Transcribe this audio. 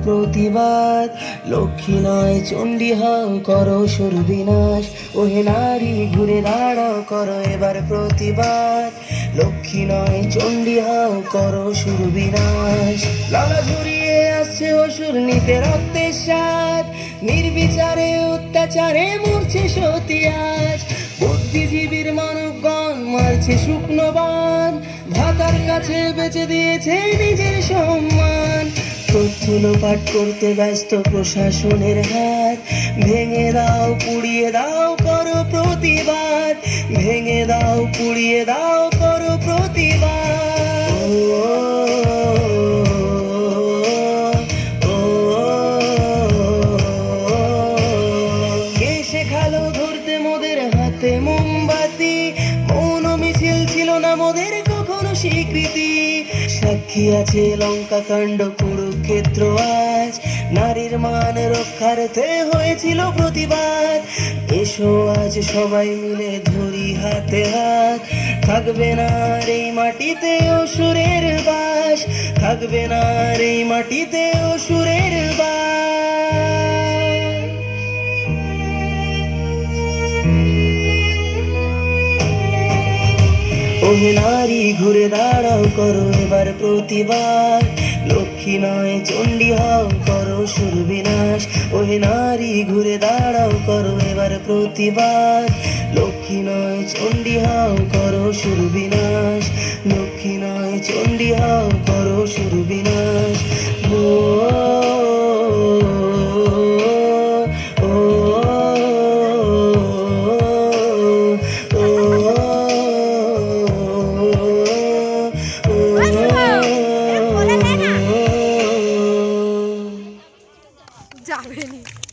প্রতিবাদ। লক্ষ্মী নয় চণ্ডী হও, করো সুর বিনাশ। ওহে নারী ঘুরে দাঁড়াও, করো এবার প্রতিবাদ। লক্ষ্মী নয় চণ্ডী হও, করো সুর বিনাশ। লালা ঝরিয়ে আসছে অসুর, নিতে রক্তের স্বাদ। নির্বিচারে অত্যাচারে মরছে সতী আজ। বুদ্ধিজীবীর মানবগণ মারছে শুকনো বান। ভাতার কাছে বেচে দিয়েছে নিজের সম্মান। তথ্য লোপাট করতে ব্যস্ত প্রশাসনের হাত। ভেঙে দাও পুড়িয়ে দাও, করো প্রতিবাদ। ভেঙে দাও পুড়িয়ে দাও, করো প্রতিবাদ। কে শেখালো ধরতে মোদের হাতে মোমবাতি? মৌন মিছিল ছিল না মোদের কখনো স্বীকৃতি। সাক্ষী আছে লঙ্কা কাণ্ড, কুরুক্ষেত্র আজ। নারীর মান রক্ষার্থে হয়েছিল প্রতিবাদ। এসো আজ সবাই মিলে ধরি হাতে হাত। থাকবে না আর এই মাটিতে অসুরের বাস। থাকবে না আর এই মাটিতে অসুরের বাস। ওহে নারী ঘুরে দাঁড়াও, করো এবার প্রতিবাদ। লক্ষ্মী নয় চণ্ডী হও, করো সুর বিনাশ। ওহে নারী ঘুরে দাঁড়াও, করো এবার প্রতিবাদ। লক্ষ্মী নয় চণ্ডী হও, করো সুর বিনাশ। লক্ষ্মী নয় চণ্ডী হও, করো সুর বিনাশ। ও যাবে নি।